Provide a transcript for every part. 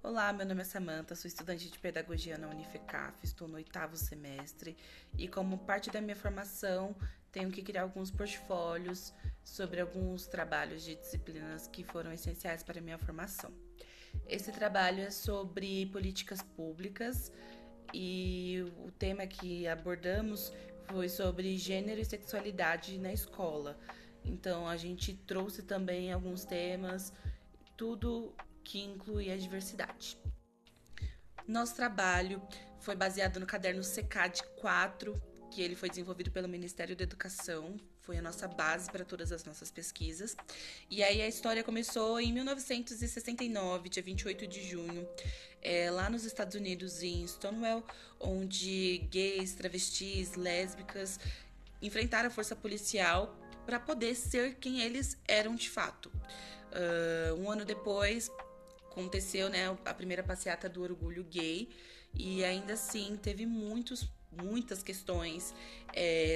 Olá, meu nome é Samantha, sou estudante de pedagogia na Unifecaf, estou no 8º semestre e como parte da minha formação tenho que criar alguns portfólios sobre alguns trabalhos de disciplinas que foram essenciais para a minha formação. Esse trabalho é sobre políticas públicas e o tema que abordamos foi sobre gênero e sexualidade na escola. Então a gente trouxe também alguns temas, tudo que inclui a diversidade. Nosso trabalho foi baseado no caderno CECAD 4, que ele foi desenvolvido pelo Ministério da Educação, foi a nossa base para todas as nossas pesquisas. E aí a história começou em 1969, dia 28 de junho, lá nos Estados Unidos, em Stonewall, onde gays, travestis, lésbicas enfrentaram a força policial para poder ser quem eles eram de fato. Um ano depois, aconteceu, né, a primeira passeata do orgulho gay e ainda assim teve muitas questões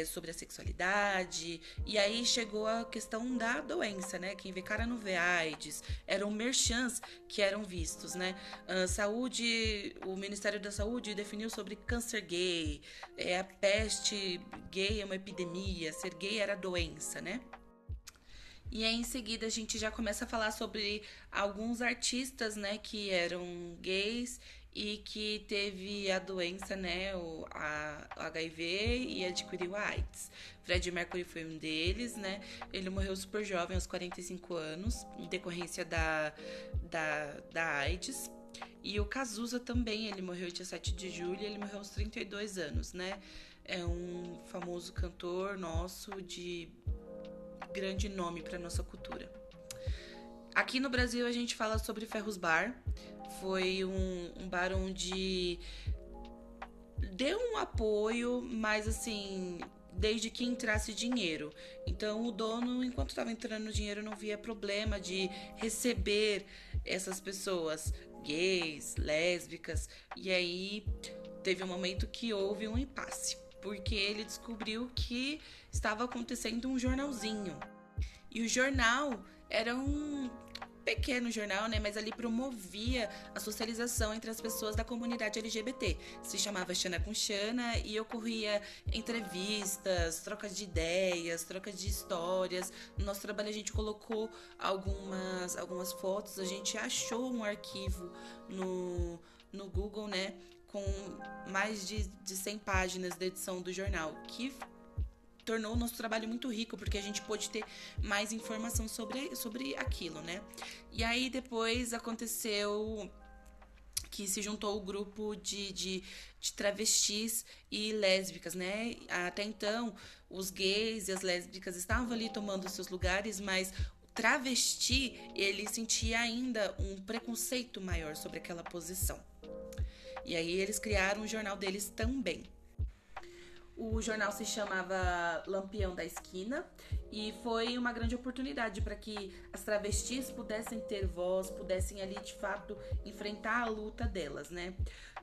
sobre a sexualidade, e aí chegou a questão da doença, né? Quem vê cara não vê AIDS, eram merchants que eram vistos, né? O Ministério da Saúde definiu sobre câncer gay, a peste gay é uma epidemia, ser gay era doença, né? E aí, em seguida, a gente já começa a falar sobre alguns artistas, né, que eram gays e que teve a doença, né, o HIV e adquiriu a AIDS. Freddie Mercury foi um deles, né, ele morreu super jovem, aos 45 anos, em decorrência da AIDS. E o Cazuza também, ele morreu dia 7 de julho, ele morreu aos 32 anos, né, é um famoso cantor nosso de grande nome para nossa cultura. Aqui no Brasil a gente fala sobre Ferros Bar. Foi um bar onde deu um apoio, mas assim, desde que entrasse dinheiro. Então o dono, enquanto estava entrando dinheiro, não via problema de receber essas pessoas gays, lésbicas. E aí teve um momento que houve um impasse, porque ele descobriu que estava acontecendo um jornalzinho. E o jornal era um pequeno jornal, né? Mas ali promovia a socialização entre as pessoas da comunidade LGBT. Se chamava Xana com Xana e ocorria entrevistas, trocas de ideias, trocas de histórias. No nosso trabalho a gente colocou algumas fotos, a gente achou um arquivo no Google, né? Com mais de 100 páginas da edição do jornal, que tornou o nosso trabalho muito rico, porque a gente pôde ter mais informação sobre aquilo, né? E aí depois aconteceu que se juntou o grupo de travestis e lésbicas, né? Até então, os gays e as lésbicas estavam ali tomando seus lugares, mas o travesti, ele sentia ainda um preconceito maior sobre aquela posição. E aí eles criaram o jornal deles também. O jornal se chamava Lampião da Esquina e foi uma grande oportunidade para que as travestis pudessem ter voz, pudessem ali de fato enfrentar a luta delas, né?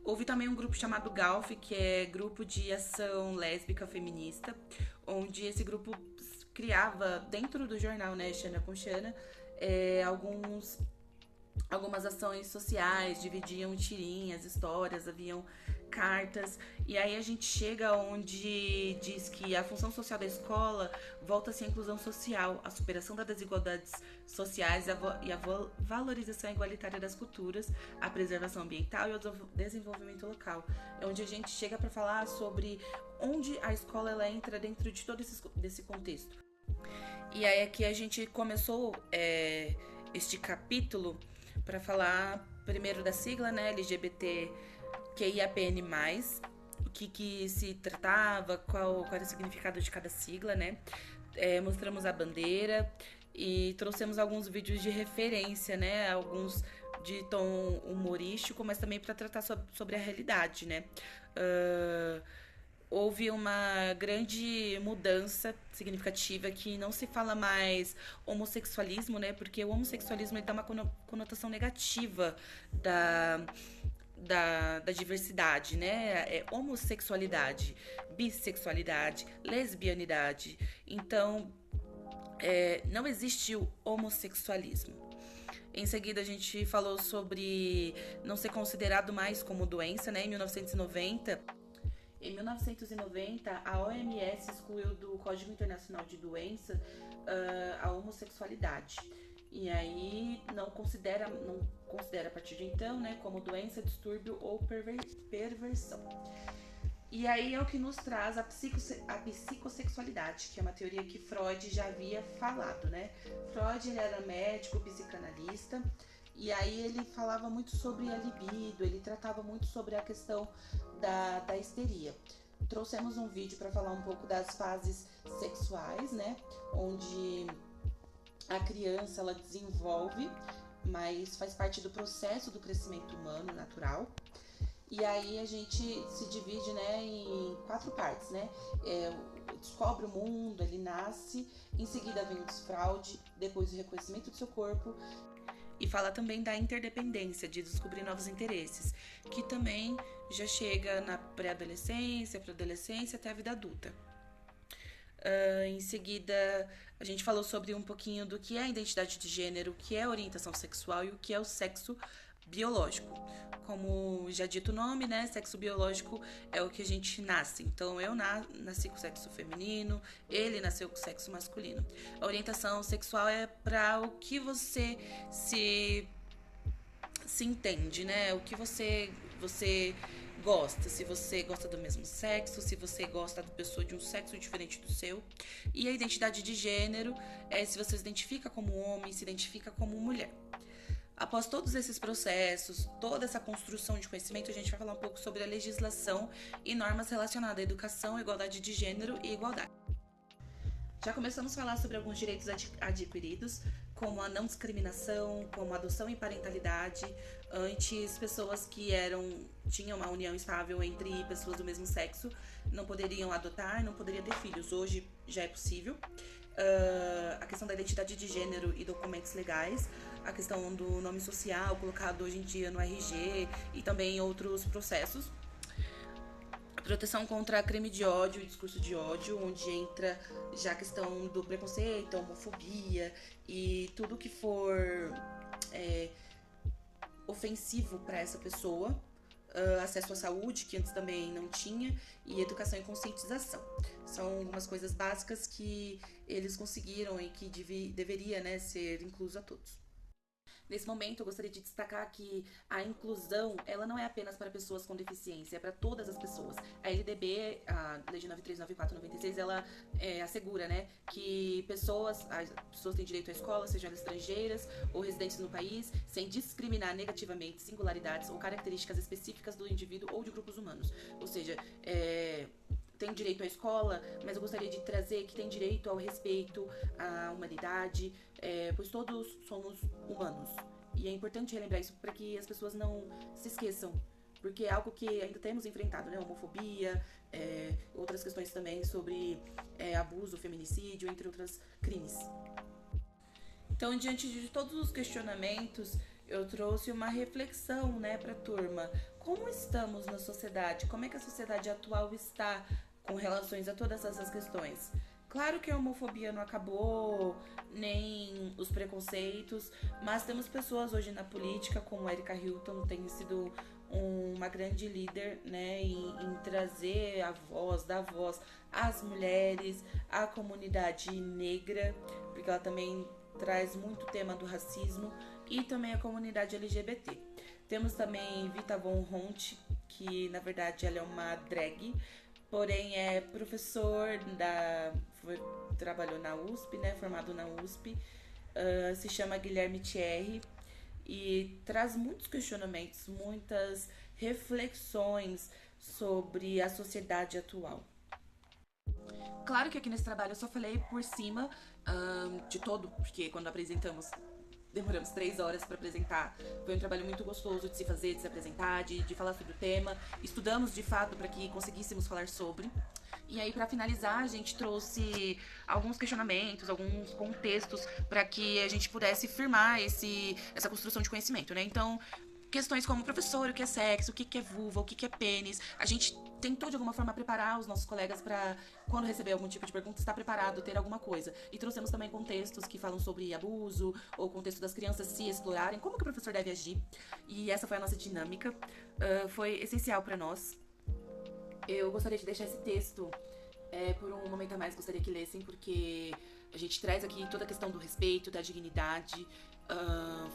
Houve também um grupo chamado GALF, que é Grupo de Ação Lésbica Feminista, onde esse grupo criava dentro do jornal, né, Xana com Xana, algumas ações sociais, dividiam tirinhas, histórias, haviam cartas, e aí a gente chega onde diz que a função social da escola volta-se à inclusão social, a superação das desigualdades sociais e a valorização igualitária das culturas, a preservação ambiental e o desenvolvimento local. É onde a gente chega para falar sobre onde a escola ela entra dentro de todo desse contexto. E aí aqui a gente começou este capítulo para falar primeiro da sigla, né, LGBTQIAPN+, o que se tratava, qual era o significado de cada sigla, né? Mostramos a bandeira e trouxemos alguns vídeos de referência, né? Alguns de tom humorístico, mas também para tratar sobre a realidade, né? Houve uma grande mudança significativa que não se fala mais homossexualismo, né? Porque o homossexualismo ele dá uma conotação negativa da diversidade, né? É homossexualidade, bissexualidade, lesbianidade. Então, não existe o homossexualismo. Em seguida, a gente falou sobre não ser considerado mais como doença, né? Em 1990, a OMS excluiu do Código Internacional de Doença a homossexualidade. E aí não considera a partir de então, né, como doença, distúrbio ou perversão. E aí é o que nos traz a psicossexualidade, que é uma teoria que Freud já havia falado, né? Freud, ele era médico, psicanalista, e aí ele falava muito sobre a libido, ele tratava muito sobre a questão da histeria. Trouxemos um vídeo para falar um pouco das fases sexuais, né? Onde a criança, ela desenvolve, mas faz parte do processo do crescimento humano natural. E aí a gente se divide, né, em 4 partes, né? Descobre o mundo, ele nasce, em seguida vem o desfraude, depois o reconhecimento do seu corpo. E fala também da interdependência, de descobrir novos interesses, que também já chega na pré-adolescência, pré-adolescência até a vida adulta. Em seguida, a gente falou sobre um pouquinho do que é a identidade de gênero, o que é a orientação sexual e o que é o sexo biológico. Como já dito o nome, né? Sexo biológico é o que a gente nasce. Então, eu nasci com sexo feminino, ele nasceu com sexo masculino. A orientação sexual é para o que você se entende, né? O que você gosta, se você gosta do mesmo sexo, se você gosta da pessoa de um sexo diferente do seu. E a identidade de gênero é se você se identifica como homem, se identifica como mulher. Após todos esses processos, toda essa construção de conhecimento, a gente vai falar um pouco sobre a legislação e normas relacionadas à educação, igualdade de gênero e igualdade. Já começamos a falar sobre alguns direitos adquiridos, como a não discriminação, como a adoção e parentalidade. Antes, pessoas que tinham uma união estável entre pessoas do mesmo sexo não poderiam adotar, não poderiam ter filhos. Hoje já é possível. A questão da identidade de gênero e documentos legais, a questão do nome social colocado hoje em dia no RG e também outros processos. Proteção contra crime de ódio e discurso de ódio, onde entra já a questão do preconceito, a homofobia e tudo que for ofensivo para essa pessoa. Acesso à saúde, que antes também não tinha, e educação e conscientização. São algumas coisas básicas que eles conseguiram e que deveria, né, ser incluso a todos. Nesse momento, eu gostaria de destacar que a inclusão, ela não é apenas para pessoas com deficiência, é para todas as pessoas. A LDB, a Lei de 9394/96, ela assegura, né, que as pessoas têm direito à escola, sejam elas estrangeiras ou residentes no país, sem discriminar negativamente singularidades ou características específicas do indivíduo ou de grupos humanos. Ou seja, tem direito à escola, mas eu gostaria de trazer que tem direito ao respeito, à humanidade, pois todos somos humanos. E é importante relembrar isso para que as pessoas não se esqueçam, porque é algo que ainda temos enfrentado, né? Homofobia, outras questões também sobre abuso, feminicídio, entre outros crimes. Então, diante de todos os questionamentos, eu trouxe uma reflexão, né, para a turma. Como estamos na sociedade? Como é que a sociedade atual está com relações a todas essas questões? Claro que a homofobia não acabou, nem os preconceitos, mas temos pessoas hoje na política, como Erika Hilton, tem sido uma grande líder, né, em trazer dar voz às mulheres, à comunidade negra, porque ela também traz muito tema do racismo, e também a comunidade LGBT. Temos também Vita Von Hont, que na verdade ela é uma drag, porém é professor trabalhou na USP, né, formado na USP, se chama Guilherme Thierry e traz muitos questionamentos, muitas reflexões sobre a sociedade atual. Claro que aqui nesse trabalho eu só falei por cima de todo, porque quando apresentamos demoramos 3 horas para apresentar. Foi um trabalho muito gostoso de se fazer, de se apresentar, de falar sobre o tema. Estudamos de fato para que conseguíssemos falar sobre. E aí, para finalizar, a gente trouxe alguns questionamentos, alguns contextos para que a gente pudesse firmar essa construção de conhecimento, né? Então, questões como professor, o que é sexo, o que é vulva, o que é pênis. A gente tentou de alguma forma preparar os nossos colegas para quando receber algum tipo de pergunta estar preparado, ter alguma coisa. E trouxemos também contextos que falam sobre abuso ou contexto das crianças se explorarem, como que o professor deve agir. E essa foi a nossa dinâmica. Foi essencial para nós. Eu gostaria de deixar esse texto por um momento a mais, gostaria que lessem, porque a gente traz aqui toda a questão do respeito, da dignidade.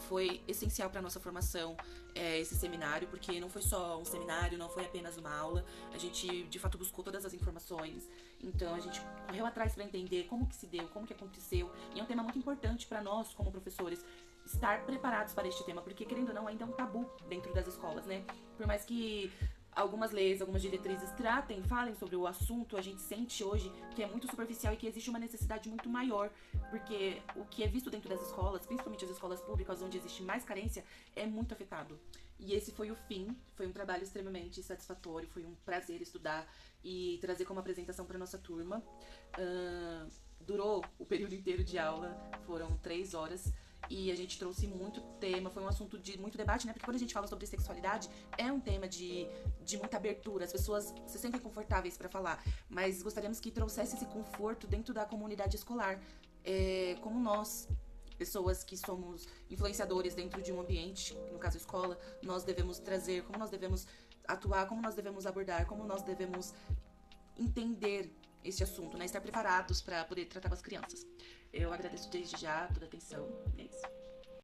Foi essencial para nossa formação esse seminário, porque não foi só um seminário, não foi apenas uma aula. A gente de fato buscou todas as informações, então a gente correu atrás para entender como que se deu, como que aconteceu, e é um tema muito importante para nós como professores estar preparados para este tema, porque querendo ou não ainda é um tabu dentro das escolas, né? Por mais que algumas leis, algumas diretrizes tratem, falem sobre o assunto, a gente sente hoje que é muito superficial e que existe uma necessidade muito maior, porque o que é visto dentro das escolas, principalmente as escolas públicas, onde existe mais carência, é muito afetado. E esse foi o fim, foi um trabalho extremamente satisfatório, foi um prazer estudar e trazer como apresentação para nossa turma. Durou o período inteiro de aula, foram 3 horas, e a gente trouxe muito tema, foi um assunto de muito debate, né? Porque quando a gente fala sobre sexualidade, é um tema de muita abertura, as pessoas se sentem confortáveis para falar, mas gostaríamos que trouxesse esse conforto dentro da comunidade escolar, como nós, pessoas que somos influenciadores dentro de um ambiente, no caso escola, nós devemos trazer, como nós devemos atuar, como nós devemos abordar, como nós devemos entender esse assunto, né? Estar preparados para poder tratar com as crianças. Eu agradeço desde já toda a atenção. É isso.